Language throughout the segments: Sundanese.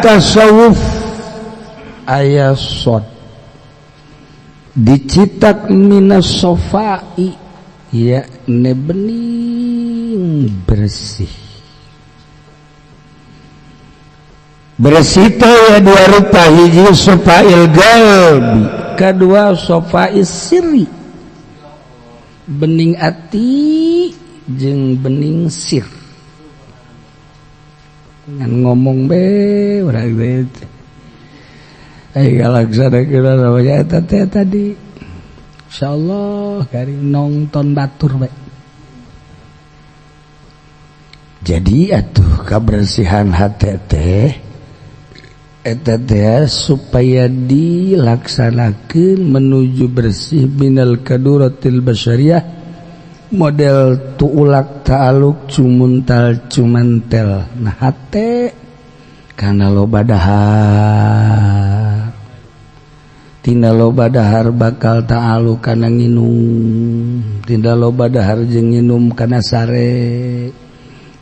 tasawuf aya sod dicitak minas sofai ya ne bening bersih teh ya dua rupa hiji sofail galbi kedua sofail sirri bening ati jeung bening sir ngan ngomong be urang teh galaksana kira namanya eta teh tadi insyaallah kari nonton batur bae. Jadi atuh kebersihan hati teh eta teh supaya dilaksanakeun menuju bersih minal kaduratil basyariyah model tuulak ta'aluk cumuntal cumantel nah hate kana loba dahar tina loba dahar bakal ta'aluk kana nginum tina loba dahar jeung nginum kana sare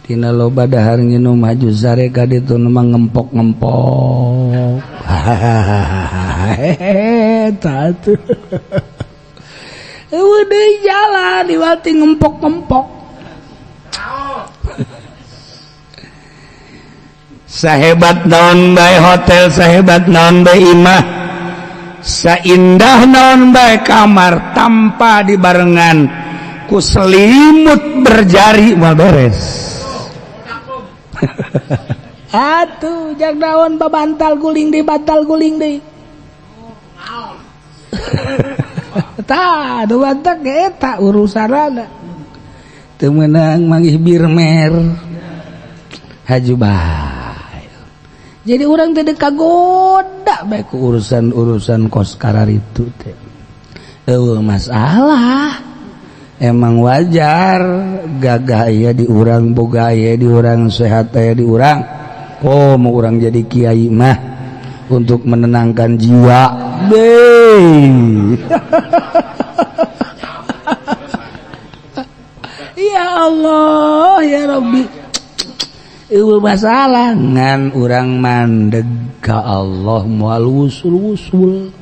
tina loba dahar nginum haju sare ka ditu mah ngempok-ngempok eta tuh udah jalan diwati ngempok-ngempok sahebat naon bae hotel sahebat naon bae imah saindah naon bae kamar tanpa dibarengan ku selimut berjari mah beres atuh jak naon babantal guling deui batal guling deui tah do batak eta urusanana teu meunang manggih birmer haju bae jadi urang teh kagoda bae ku urusan kos kararitu teh eueuh masalah emang wajar gagah aya di urang boga aya di urang sehat aya di urang mau urang jadi kiai mah untuk menenangkan jiwa ya Allah ya Rabbi eueuh masalah ngan urang mandeg ka Allah moal usul-usul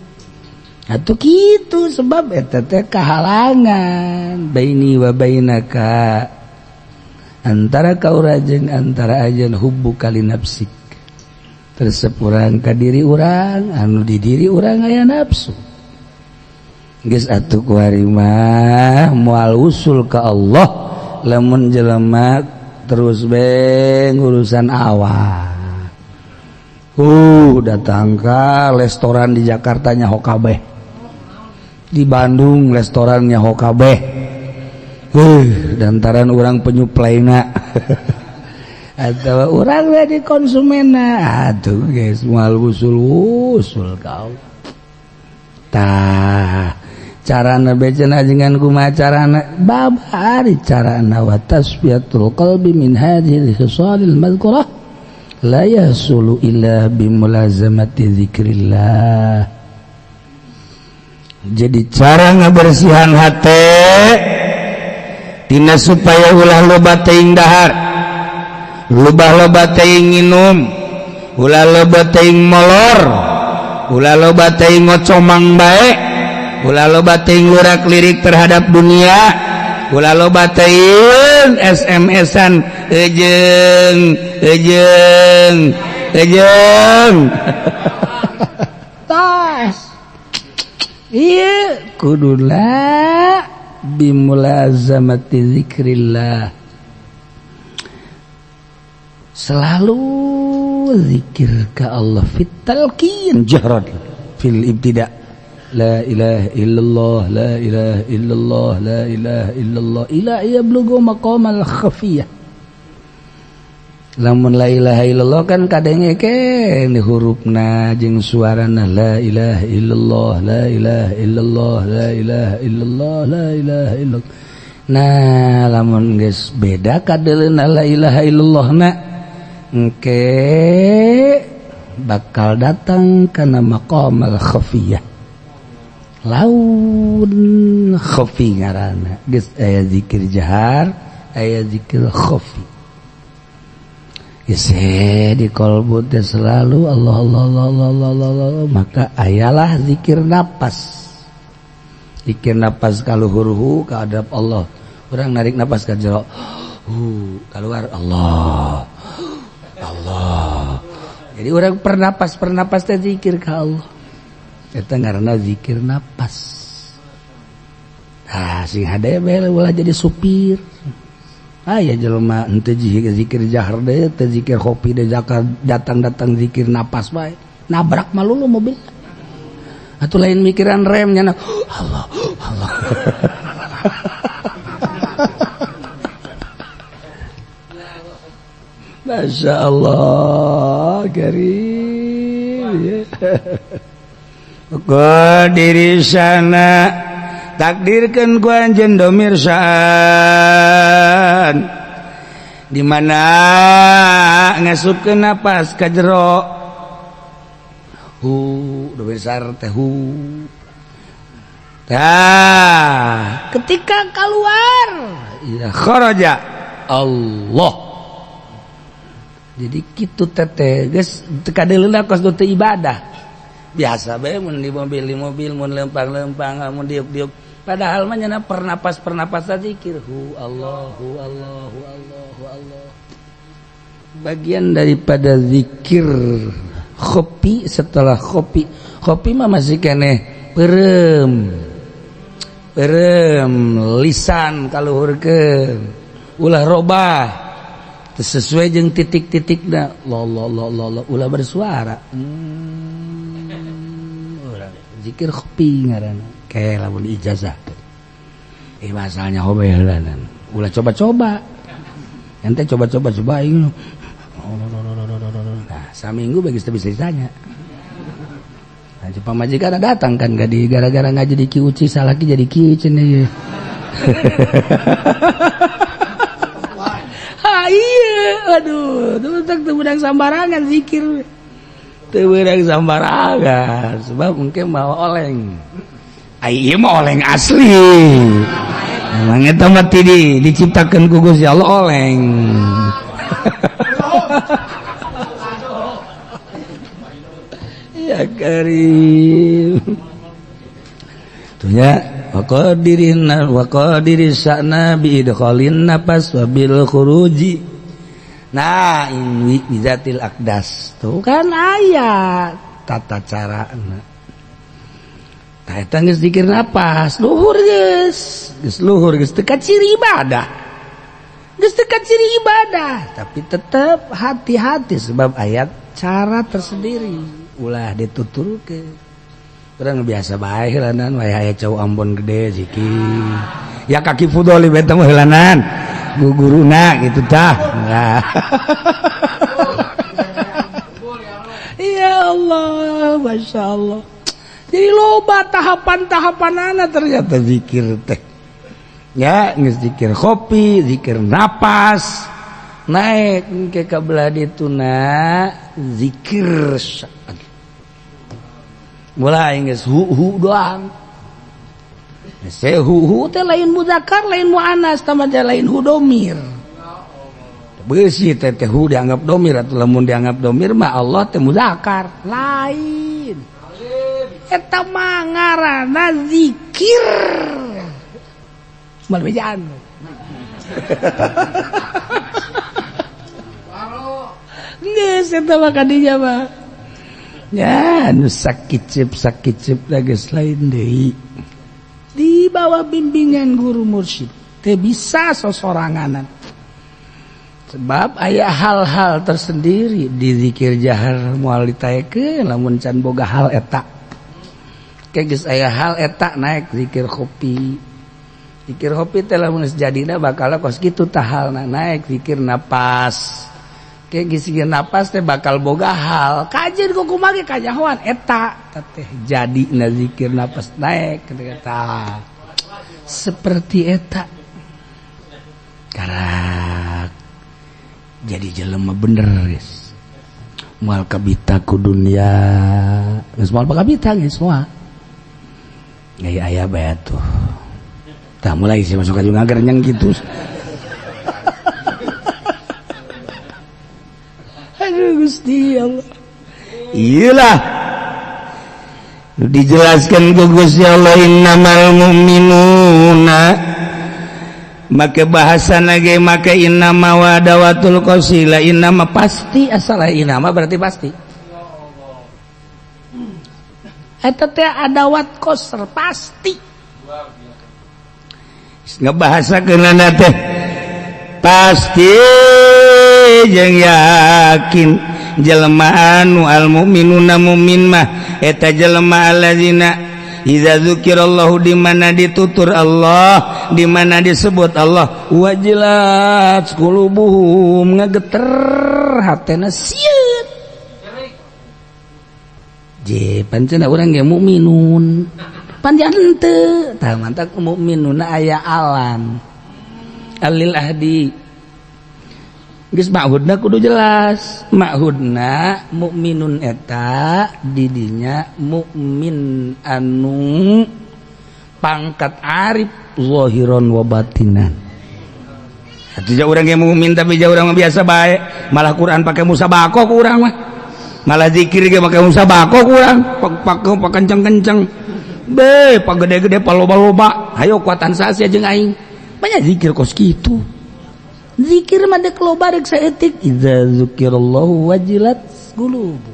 atuh kitu sebab eta teh kahalangan baini wa bainaka antara ka urang jeung antara ajeun hubbu kali nafsik tersep urang ka diri urang anu di diri urang aya nafsu geus atuh kuari mah moal usul ka Allah lamun jelema terus beng urusan awak datang ka restoran di Jakarta nyaho kabeh di Bandung restoran nyaho kabeh dantaran urang penyuplayna atau urang di konsumenna atuh geus moal usul-usul kau tah carana becenah jengan kumaha carana babari carana wa tasfiyatul qalbi min hadhihi khisalil madhkurah la yasulu illa bimulazamati dzikrillah. Jadi cara ngabersihan hate tina supaya ulah loba teuing dahar loba teuing nginum ulah loba teuing molor ulah loba teuing ngocomang bae ulah loba teuing lurak-lirik terhadap dunia ulah loba teuing SMS-an ejeung tas ieu kuduna bimulazamati zikrillah selalu zikir ka Allah fit talqin jahran fil ibtida la ilaha illallah la ilaha illallah la ilaha illallah ila yablughu maqamal khafiyah. Lamun la ilaha illallah kan kadenge ke di hurufna jeung suarana la ilaha illallah la ilaha illallah la ilaha illallah la ilaha illallah. Nah lamun geus beda kadeulna la ilaha illallah na engke bakal datang kana maqamal khafiyah. Laun khafi ngaranna geus aya zikir jahar aya zikir khafi. di kolbu teh selalu Allah Allah Allah Allah Allah, Allah. Maka ayalah zikir napas. Zikir napas kaluhur ka adab Allah. Urang narik napas ka jero. Keluar Allah. Allah. Jadi orang pernapas teh zikir ka Allah. Eta ngaranna zikir napas. Sing hadaya bae ulah jadi supir. Aya jelema henteu zikir jahar deui teh zikir kopi deui datang zikir napas bae. Nabrak malulu mobil. Atuh lain mikiran remnya Allah Allah. Masya Allah karim. Diri sana takdirkan ku anjeun domir saan di mana ngasupkeun napas ka jero domir sar teh ketika keluar kharaja Allah. Jadi kitu teteh geus teu kadeuleuna kos teu ibadah. Biasa bae mun di mobil mun lempang-lempang mun diuk-diuk. Padahal mah nya pernapas zikir Allahu Allahu Allahu Allah. Bagian daripada zikir khopi setelah khopi mah masih keneh peureum lisan kaluhurkeun ulah robah sesuai jeung titik-titikna la ulah bersuara zikir khopi ngaranna kayak lamun ijazah masalahnya hobelanan ulah coba-coba ente coba ini nah saminggu bagi bisa ditanya nah pamajikan datang kan gadi gara-gara ngaji di Ki Uci salaki jadi Ki cenah iya aduh teu beudang sambarangan zikir teu beudang sambarangan sebab mungkin mau oleng ieu mah oleng asli emang eta mah diciptakeun ku Gusti Allah oleng ya karim tuhnya wa qadirin sa'na bi idkhalin nafas wa bil khuruji. Nah ini bizatil aqdas tuh kan ayat tata carana. Tah eta geus zikir napas luhur geus teu ciri ibadah. Geus teu ciri ibadah, tapi tetap hati-hati sebab ayat cara tersendiri ulah dituturkeun. Orang biasa bae heulanan wae aya cau Ambon gede zikir. Ya kaki fudoli beta mah heulanan. Guruna gitu tah. Nah. Ya Allah, Masya Allah. Jadi loba tahapan-tahapanana ternyata zikir teh. Ya, geus zikir kopi, zikir napas, naik ke kabelah dituna zikir mulai geus hu doang. Saya hu teh lain muzakkar, lain muannas, tambah lain hu domir. Beusi teh hu dianggap domir atau lamun dianggap domir mah Allah teh muzakkar, lain. Eta mah ngaranna zikir. Mal bejaan. Geus eta mah kadinya mah. Ya, nu sakicip lagi lain deui. Di bawah bimbingan guru mursyid, teu bisa sosoranganan. Sebab aya hal-hal tersendiri di zikir jahar moal ditaekeun lamun can boga hal eta. Kayak geus aya hal eta naik zikir kopi. Zikir kopi teh lamun sejadina bakal kos kitu tah halna naik zikir napas. Kayak gisi napas teh bakal boga hal kajian kumaha ge kanyahoan eta teh jadi na zikir napas naik kata seperti eta karak jadi jelema bener guys moal kabita ku dunya geus moal kabita geus moal aya bae tuh tah mulai sih masuk ka jeung ngager nyang kitu Gusti Allah. Iyalah dijelaskan ku Gusti Allah innamal mu'minuna make bahasa nage make innama wadawatul qasila innama pasti asal innama berarti pasti eta teh adawat qasr pasti ngabahasakeun teh pasti jeung yakin jelema anu al mukminuna mukmin mah eta jelema allazina idza dzukirallahu di mana ditutur Allah di mana disebut Allah wajilat qulubuhum ngageter hatena sieun je pancen urang ge mukminun panjang henteu tah mantap mukminuna aya alam alil ahdi geus ma'hudna kudu jelas ma'hudna mukminun eta didinya mukmin anu pangkat arif zahiron wa batinan atuh ja urang ge mukmin tapi ja urang biasa bae malah Quran pake musabaqah ku urang mah malah zikir ge pake musabaqah ku urang pakenceng-kenceng be pagede-gede paloba-loba hayo kuatan sasia jeung aing banyak zikir kos kitu zikir mah dek loba dek saeutik idza dzukirallahu wajilat qulubu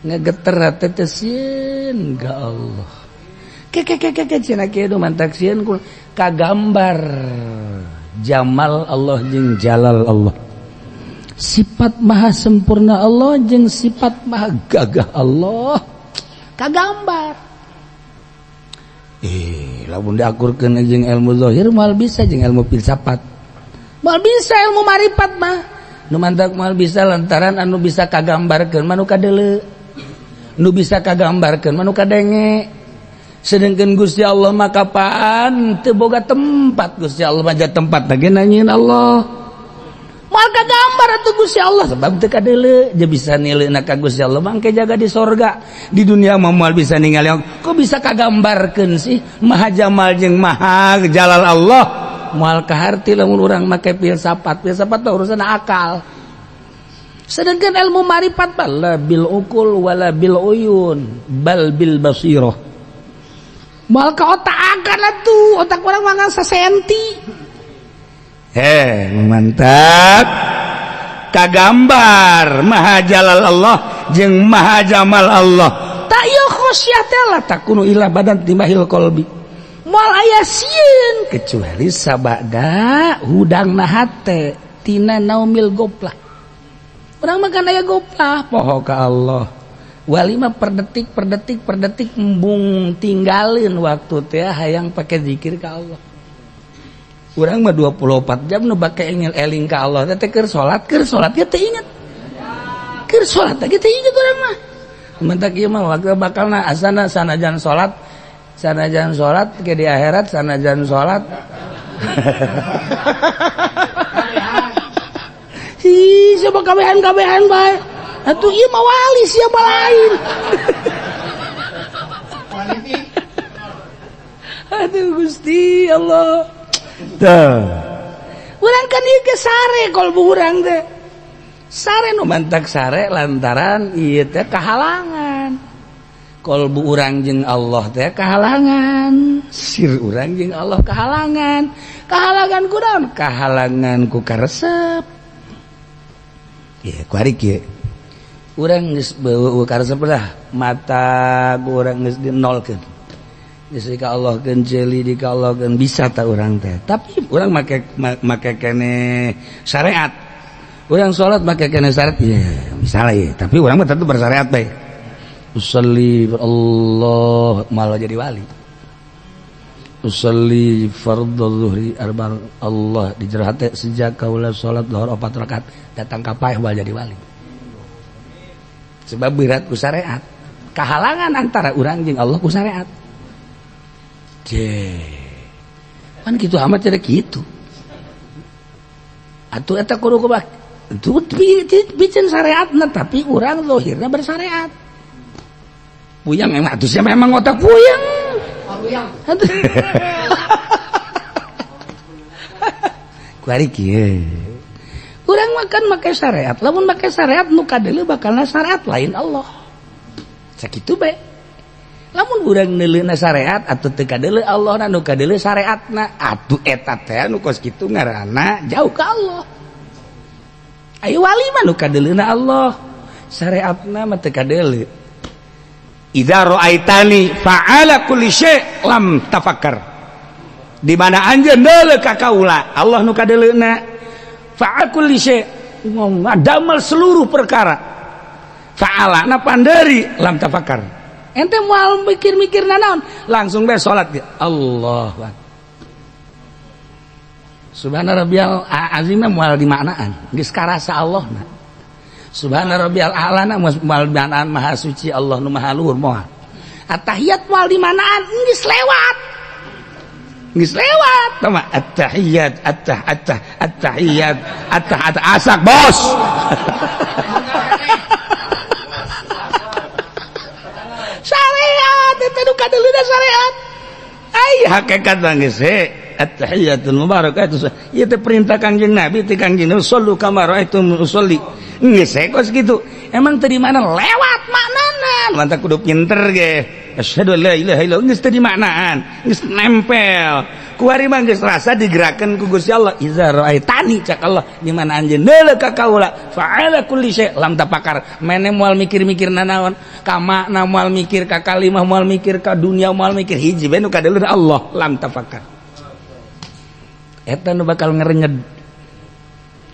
ngageter hate teh sieun ka Allah ke cenah kieu mantak sieun kagambar jamal Allah jeung jalal Allah sifat maha sempurna Allah jeung sifat maha gagah Allah kagambar lamun diakurkeun jeung ilmu zahir moal bisa jeung ilmu filsafat moal bisa ilmu marifat mah nu mantak moal bisa lantaran anu bisa kagambarkeun manu kadeuleu nu bisa kagambarkeun manu kadenge sedengkeun Gusti Allah mah kapaan teu boga tempat Gusti Allah mah ja tempat lagi nanyain Allah moal kagambar atuh Gusti Allah sebab teu kadeuleu je bisa nileuna ka Gusti Allah mangke jaga di sorga di dunia mah moal bisa ningali kok bisa kagambarkeun sih maha jamal jeung maha jalal Allah moal kaharti lamun urang make filsafat teh urusan akal sedangkan ilmu marifat bal bil ukul wala bil uyun bal bil basirah moal ka otak-akan atuh otak urang mah sasenti mantap kagambar maha jalal Allah jeung maha jamal Allah tak ieu khosyah teh la takunu ila badan timahil qalbi moal aya sieun kecuali sabada hudangna hate tina naumil goplah urang mah kan aya goplah poho ka Allah wali mah per detik embung tinggalin waktu teh hayang pake zikir ka Allah urang mah 24 jam nu bake eling ka Allah teh keur salat ge teu inget keur salat ge teu inget urang mah mentak ieu mah waktu bakalna asana sanajan salat ke di akhirat sanajan salat siapa kabehan bae atuh ieu mah wali siapa lain aduh Gusti Allah tah urang kan ieu ge sare kolbu urang teh sare nu mantak sare lantaran ieu teh kahalangan kolbu urang jeung Allah teh kahalangan sir urang jeung Allah kahalangan kunaon kahalangan ku karesep ku ari kieu urang geus beueuh karesep dah mata urang geus dinolkeun geus ka Allah keun ceuli di ka Allah keun bisa ta urang teh tapi urang make kene syariat urang salat make kene syariat ieu misalnya tapi urang mah tetep bersyariat bae usalli Allah malah jadi wali usalli fardhu zuhri arba Allah dijerah teh sejak kaula salat zuhur 4 rakaat datang ka paeh malah jadi wali sebab berat ku syariat kahalangan antara urang jeung Allah ku syariat kan kitu amat cara kitu atuh eta kudu kumaha itu bikin syariatna tapi urang zahirna bersyariat puyang emang atuh sia memang otak puyang ku ari kieu urang mah kan make syariat, lamun make syariat nu kadeuleu bakalna syariat lain Allah. Sakitu bae. Lamun urang neuleuna syariat atuh teu kadeuleu Allah nu kadeuleu syariatna, atuh eta teh nu kos kitu ngaranna jauh ka Allah. Aya wali mah nu kadeuleuna Allah, syariatna mah teu kadeuleu. Idza ra'aitani fa'ala kulli syai' lam tafakkar. Di mana anjeun deuleu ka kaula, Allah nu kadeuleuna fa'al kulli syai' ngadamel seluruh perkara. Fa'ala na panderi lam tafakkar. Ente moal mikir-mikir naon, langsung bae salat ge. Allahu akbar. Subhana rabbiyal azimna moal dimaknaan, geus karasa Allahna. Subhana rabbiyal a'lana moal dimaknaan maha suci Allah nu maha luhur moal. At-tahiyat moal dimaknaan geus lewat. Geus lewat tama at-tahiyat at-tahiyat asak bos. Syariat itu nu kadeuleuna syariat. Ai hakikat mah geus at-tahiyatul mubarakah itu ieu teh perintah Kangjeng Nabi ti Kangjeng sallu kama raaitum usolli. Geus kos kitu. Emang teu di mana lewat maknana. Mantap kudu pinter ge. Asyhadu an la ilaha illallah geus teu dimaknaan, geus nempel. Kuari mah geus rasa digerakkeun ku Gusti Allah. Iza ra'aitani cak Allah di mana anjeun deuleu ka kaula fa'ala kulli syai' lam tapakar. Mene moal mikir-mikir nanaon, ka makna moal mikir, ka kalimah moal mikir, ka dunia moal mikir, hiji bae nu kadeuleu Allah lam tapakar. Eta nu bakal ngerenyed.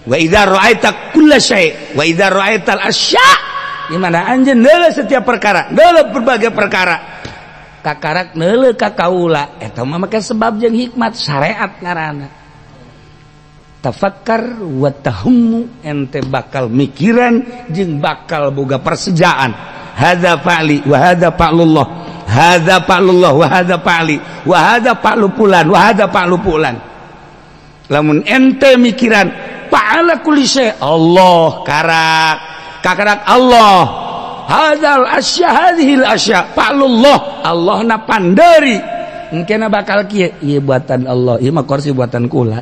Wa idza ra'aita kulla syai' wa idza ra'aital asya' di mana anjeun deuleu setiap perkara, deuleu berbagai perkara. Kakarak neuleuh ka kaula eta mah make sebab jeung hikmat syariat ngaranna. Tafakkar wa tahummu ente bakal mikiran jeung bakal boga persejaan. Hadza fa'li wa hadza fa'lullah. Hadza fa'lullah wa hadza fa'li wa hadza fa'lu fulan wa hadza fa'lu fulan. Lamun ente mikiran fa'ala kulli syai' Allah kakarak Allah. Hadzal asya hadhil asya fa'lullah Allah na panderi engkena bakal kieu ieu buatan Allah ieu mah kursi buatan kula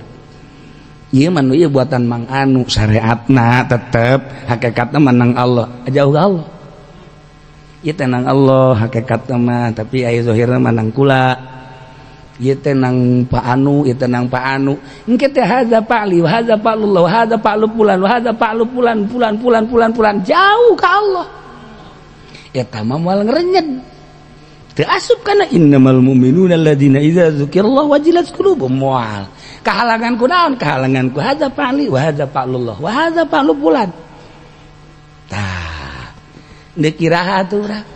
ieu mah ieu buatan Mang Anu syariatna tetep hakikatna menang Allah jauh ka Allah ieu teh nang Allah hakikatna mah tapi aya zahirna menang kula ieu teh nang Pak Anu ieu teh nang Pak Anu engke teh hadza fa'li wa hadza fa'lullah wa hadza fa'lu fulan wa hadza fa'lu fulan jauh ka Allah. Eta mah moal ngerenyed teu asup kana innamal mu'minuna alladzina idza dzukirallahu wajilat qulubuhum moal kahalangan ku naon kahalangan ku hadza fa'li wa hadza fa'lullah wa hadza fa'lu fulan tah deuk kiraha atuh urang